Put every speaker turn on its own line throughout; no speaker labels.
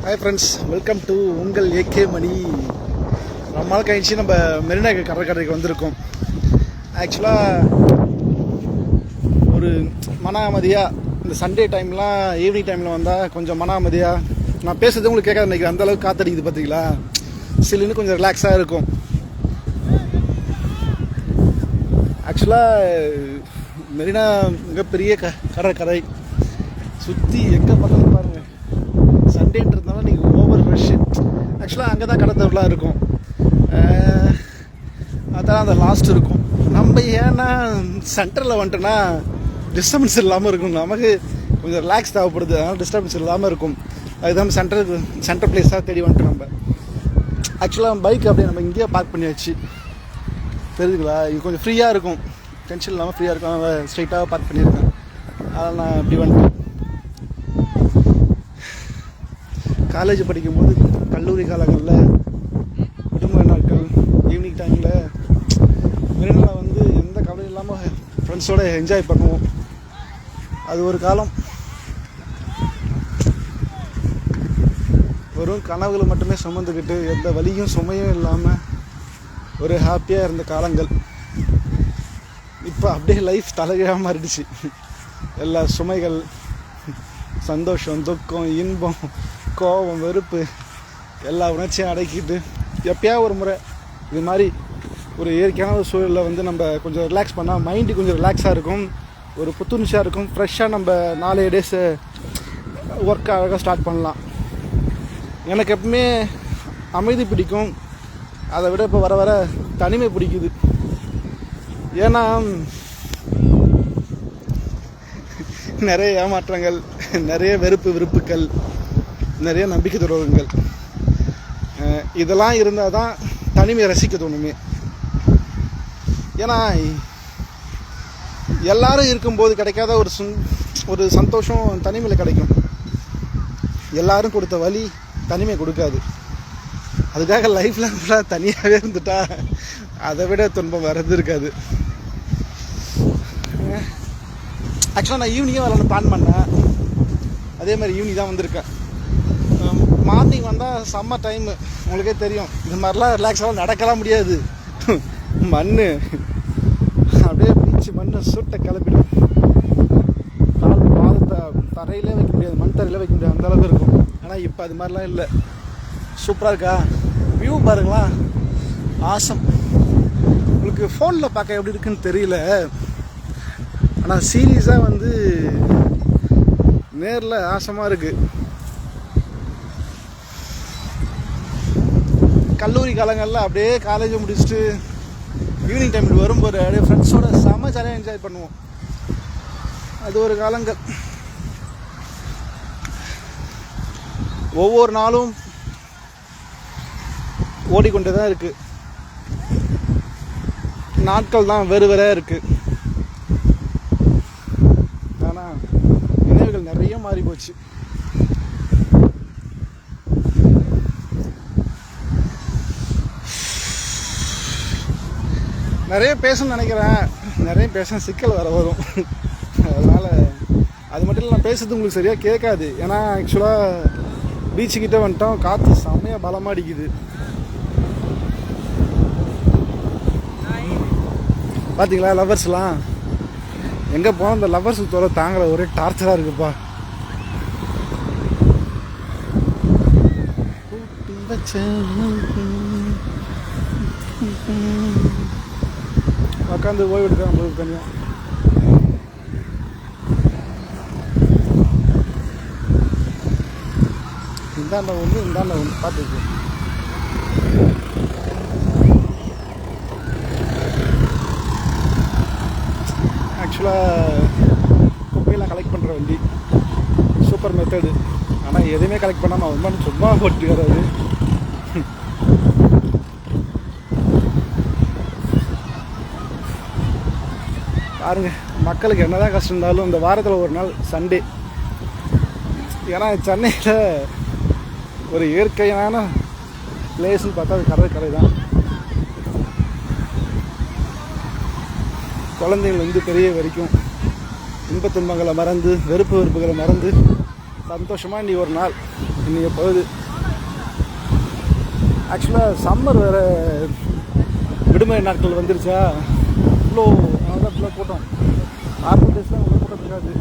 Hi friends, welcome to உங்கள் AK மணி. ரொம்ப நாள் கழிச்சு நம்ம மெரினா கடற்கரைக்கு வந்திருக்கோம். ஆக்சுவலாக ஒரு மன அமைதியாக இந்த சண்டே டைம்லாம் ஈவினிங் டைமில் வந்தால் கொஞ்சம் மன அமைதியாக நான் பேசுறது உங்களுக்கு கேட்காது நினைக்கிறேன். அந்தளவுக்கு காற்றடிக்குது பார்த்தீங்களா, சில்லுன்னு கொஞ்சம் ரிலாக்ஸாக இருக்கும். ஆக்சுவலாக மெரினா மிகப்பெரிய கடற்கரை, சுற்றி எங்கே பார்த்தாலும் பாருங்கள். சண்டேன்றதுனால நீங்கள் ஓவர் ரஷ். ஆக்சுவலாக அங்கே தான் கடத்தவர்களாக இருக்கும், அதான் அந்த லாஸ்ட் இருக்கும். நம்ம ஏன்னா சென்டரில் வந்துட்டோன்னா டிஸ்டர்பன்ஸ் இல்லாமல் இருக்கும், நமக்கு கொஞ்சம் ரிலாக்ஸ் தேவைப்படுது, அதனால் டிஸ்டர்பன்ஸ் இல்லாமல் இருக்கும். அதுதான் சென்டர் பிளேஸாக தேடி வந்துட்டோம் நம்ம. ஆக்சுவலாக பைக் அப்படியே நம்ம இங்கேயே பார்க் பண்ணியாச்சு, தெரியுதுங்களா? இது கொஞ்சம் ஃப்ரீயாக இருக்கும், டென்ஷன் இல்லாமல் ஃப்ரீயாக இருக்கும். நான் ஸ்ட்ரைட்டாக பார்க் பண்ணியிருக்கேன், அதனால் நான் இப்படி வந்துட்டேன். காலேஜ் படிக்கும்போது கல்லூரி காலங்களில் விடுமுறை நாட்கள் ஈவினிங் டைமில் மெரினாவில் வந்து எந்த கவலையும் இல்லாமல் ஃப்ரெண்ட்ஸோடு என்ஜாய் பண்ணுவோம். அது ஒரு காலம். வெறும் கனவுகளை மட்டுமே சுமந்துக்கிட்டு எந்த வலியும் சுமையும் இல்லாமல் ஒரு ஹாப்பியாக இருந்த காலங்கள். இப்போ அப்படியே லைஃப் தலைகீழாக மாறிடுச்சு. எல்லா சுமைகள், சந்தோஷம், துக்கம், இன்பம், கோபம், வெறுப்பு, எல்லா உணர்ச்சியும் அடக்கிட்டு எப்போயா ஒரு முறை இது மாதிரி ஒரு இயற்கையான ஒரு சூழலில் வந்து நம்ம கொஞ்சம் ரிலாக்ஸ் பண்ணால் மைண்டு கொஞ்சம் ரிலாக்ஸாக இருக்கும், ஒரு புத்துணர்ச்சியாக இருக்கும். ஃப்ரெஷ்ஷாக நம்ம 4 டேஸு ஒர்க் அழகாக ஸ்டார்ட் பண்ணலாம். எனக்கு எப்பவுமே அமைதி பிடிக்கும், அதை விட இப்போ வர வர தனிமை பிடிக்குது. ஏன்னா நிறைய ஏமாற்றங்கள், நிறைய வெறுப்புக்கள், நிறைய நம்பிக்கை துரோகங்கள், இதெல்லாம் இருந்தால் தான் தனிமையை ரசிக்க தோணுமே. ஏன்னா எல்லாரும் இருக்கும்போது கிடைக்காத ஒரு சந்தோஷம் தனிமையில் கிடைக்கும். எல்லாரும் கொடுத்த வலி தனிமை கொடுக்காது. அதுக்காக லைஃப்பில் ஃபுல்லாக தனியாகவே இருந்துட்டா அதை விட துன்பம் வர்றது இருக்காது. ஆக்சுவலாக நான் ஈவினிங்கே வரலான்னு பிளான் பண்ணேன், அதே மாதிரி ஈவினிங் தான் வந்திருக்கேன். மார்னிங் வந்தால் செம்ம டைமு, உங்களுக்கே தெரியும். இது மாதிரிலாம் ரிலாக்ஸாக நடக்கலாம் முடியாது, மண் அப்படியே பீச்சு மண் சுட்டை கிளப்பிடும். பாதத்தை தரையிலே வைக்க முடியாது, மண் தரையிலே வைக்க முடியாது, அந்தளவுக்கு இருக்கும். ஆனால் இப்போ அது மாதிரிலாம் இல்லை. சூப்பராக இருக்கா வியூ பாருங்களா, ஆசம். உங்களுக்கு ஃபோனில் பார்க்க எப்படி இருக்குன்னு தெரியல, ஆனால் சீரியஸாக வந்து நேரில் ஆசமாக இருக்குது. கல்லூரி காலங்களில் அப்படியே காலேஜை முடிச்சுட்டு ஈவினிங் டைம் வரும்போது அப்படியே ஃப்ரெண்ட்ஸோட செம்ம ஜாலியாக என்ஜாய் பண்ணுவோம். அது ஒரு காலங்கள். ஒவ்வொரு நாளும் ஓடிக்கொண்டே தான் இருக்குது, நாட்கள் தான் வேறு வேறையாக இருக்குது. ஆனால் நினைவுகள் நிறைய மாறி போச்சு. நிறைய பேசணும்னு நினைக்கிறேன், நிறைய பேச சிக்கல் வரும். அதனால் அது மட்டும் இல்லை, நான் பேசுறது உங்களுக்கு சரியாக கேட்காது. ஏன்னா ஆக்சுவலாக பீச்சுக்கிட்ட வந்துட்டோம், காற்று செம்மையாக பலமாக அடிக்குது. பார்த்தீங்களா லவ்வர்ஸ்லாம் எங்கே போனால் இந்த லவ்வர்ஸ் தோற தாங்கலை, ஒரே டார்ச்சராக இருக்குப்பா. உட்காந்து ஓய்வு எடுக்க நம்மளுக்கு தனியாக. இந்தாண்ட ஒன்று பார்த்துருக்கு. ஆக்சுவலாக குப்பையெல்லாம் கலெக்ட் பண்ணுற வண்டி சூப்பர் மெத்தடு. ஆனால் எதுவுமே கலெக்ட் பண்ணாமல் அவன் சும்மா ஓட்டி வராது. பாருங்க, மக்களுக்கு என்னதான் கஷ்டம் இருந்தாலும் இந்த வாரத்தில் ஒரு நாள் சண்டே. ஏன்னா சென்னையில் ஒரு இயற்கையான பிளேஸ்ன்னு பார்த்தா அது கடற்கரை தான். குழந்தைகள் பெரிய வரைக்கும் இன்ப துன்பங்களை மறந்து, வெறுப்புகளை மறந்து சந்தோஷமாக இன்றைக்கி ஒரு நாள் இன்றைக்கி போகுது. ஆக்சுவலாக சம்மர் வேறு விடுமுறை நாட்கள் வந்துருச்சா, இவ்வளோ அதான் இவ்வளோ கூட்டம். நார்மல் டேஸ்லாம் இவ்வளோ கூட்டம் இருக்காது.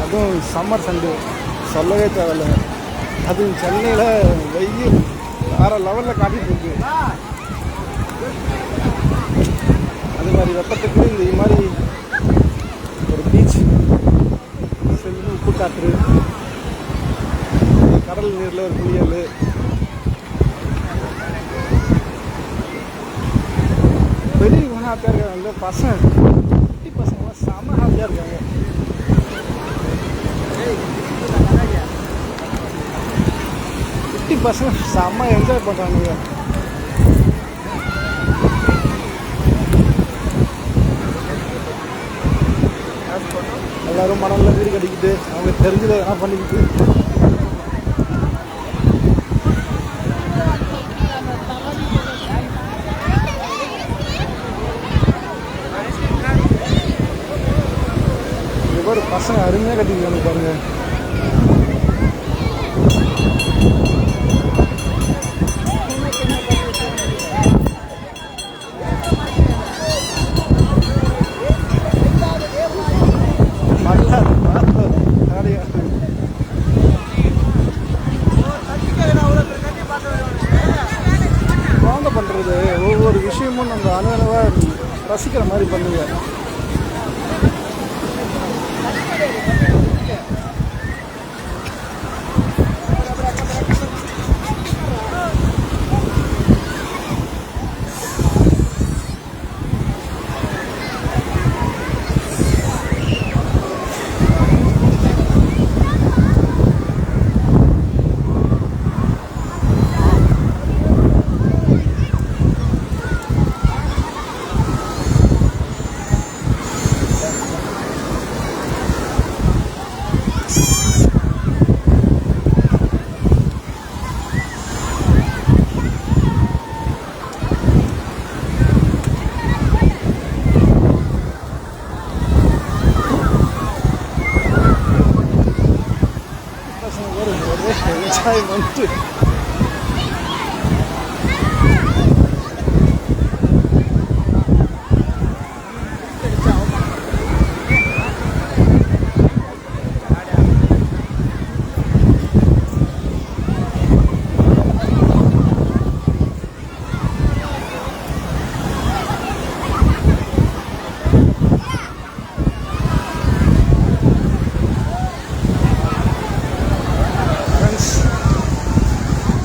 அதுவும் சம்மர் சண்டே சொல்லவே தேவையில்லை. அதுவும் சென்னையில் வெயில் வேறு லெவலில் காட்டிகிட்டு இருக்கு. அது மாதிரி வெப்பத்துக்கு இந்த மாதிரி ஒரு பீச், செல்லு உப்பு காற்று, கடல் நீரில் ஒரு குளியல், பெரியவங்க ஹாப்பியாக இருக்காங்க. அந்த பசங்க குட்டி பசங்களாம் செம்ம ஹாப்பியாக இருக்காங்க. குட்டி பசங்க செம்ம என்ஜாய் பண்ணுறாங்க. எல்லோரும் மணலில் வீடு கட்டிக்கிட்டு அவங்க தெரிஞ்சதை எதனா பண்ணிக்கிட்டு ஒரு பசங்க அருமையாக கட்டிக்கிறாங்க பாருங்க. குழந்தை பண்ணுறது ஒவ்வொரு விஷயமும் நம்ம அணுவணுவாக ரசிக்கிற மாதிரி பண்ணுங்க. July month.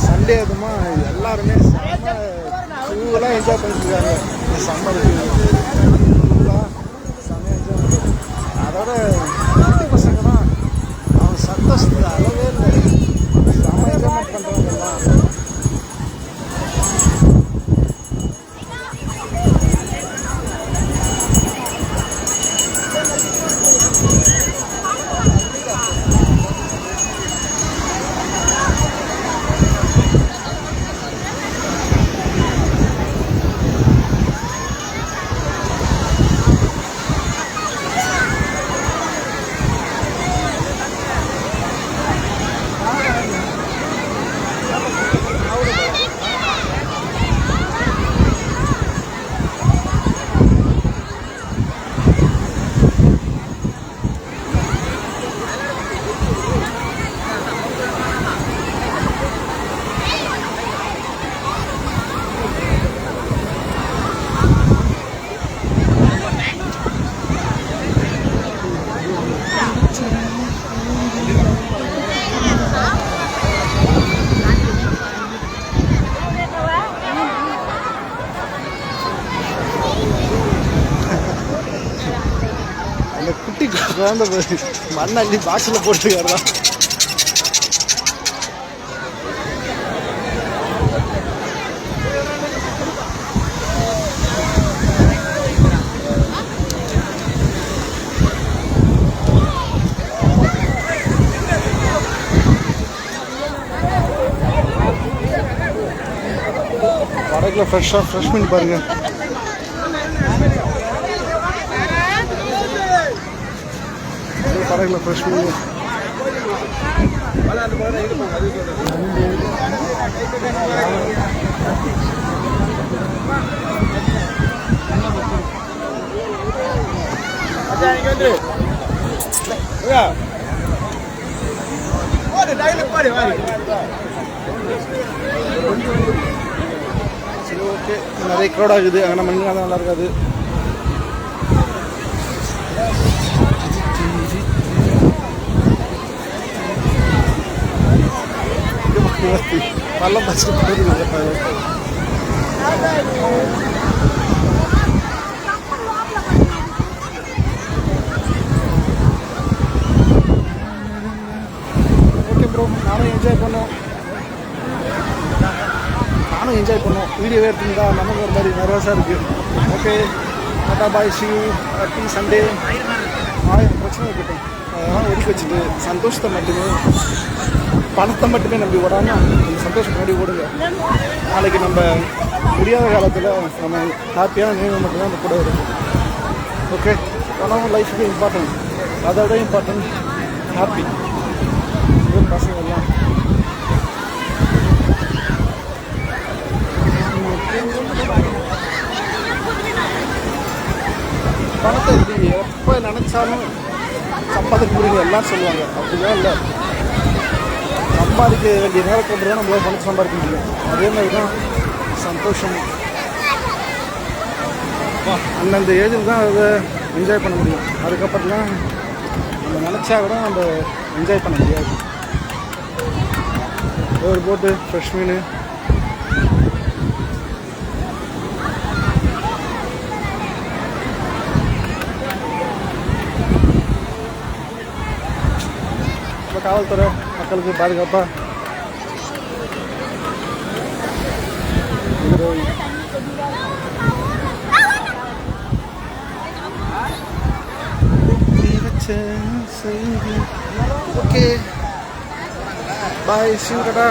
சண்டே அதுமா எல்லாருமே ஃபுல்லாக என்ஜாய் பண்ணிட்டுருக்காங்க. இந்த சம்மருக்கு ஃபுல்லாக செம்ம என்ஜாய் பண்ணுறது. அதோட குட்டி பசங்க தான் அவங்க சந்தோஷத்துக்கு அளவே இல்லை. செம்ம என்ஜாய்மெண்ட் பண்ணுறவங்க எல்லாம். அந்த குட்டி குழந்தை மண்ணள்ளி பாக்ஸில் போட்டுக்காரதான். வடக்கில் ஃப்ரெஷ் பண்ணி பாருங்கள். படகுல ஃப்ரெஷ் பண்ணி சரி ஓகே. நிறைய க்ரௌட் ஆகுது. அங்கே நம்ம தான் நல்லா இருக்காது. நல்லா பஸ்ட்டு போகுது. ஓகே ப்ரோ, நானும் என்ஜாய் பண்ணோம். வீடியோவே எடுத்துருந்தா நமக்கு ஒரு மாதிரி நர்வஸாக இருக்குது. Okay, Tata bye, C you, happy Sunday. 1000 பிரச்சனை இருக்கட்டும், அதெல்லாம் ஒதுக்கி வச்சுட்டு சந்தோஷத்தை மட்டுமே, பணத்தை மட்டுமே நம்பி ஓடாமல் அந்த சந்தோஷம் முன்னாடி ஓடுங்க. நாளைக்கு நம்ம முடியாத காலத்தில் நம்ம ஹாப்பியான நினைவு மட்டும்தான் அந்த கூட இருக்கும். ஓகே, பணம் லைஃபுக்கு இம்பார்ட்டன்ட், அதோட இம்பார்ட்டன்ட் ஹாப்பி. பசங்க எல்லாம் பணத்தை எப்படி எப்போ நினச்சாலும் சம்பாதிக்க முடியுங்க எல்லாம் சொல்லுவாங்க. அப்படிதான் இல்லை, சம்பாதிக்க வேண்டிய நேரத்தை தான் நம்மளால் பணத்தை சம்பாதிக்க முடியும். அதே மாதிரி தான் சந்தோஷம். அந்தந்த ஏஜில் தான் அதை என்ஜாய் பண்ண முடியும். அதுக்கப்புறம்லாம் நம்ம நினச்சா கூட நம்ம என்ஜாய் பண்ண முடியாது. ஒரு போட்டு ஃப்ரெஷ் மீன், இப்போ காவல்துறை மக்களுக்கு பாதுகாப்பாக okay bye, see you, Tata.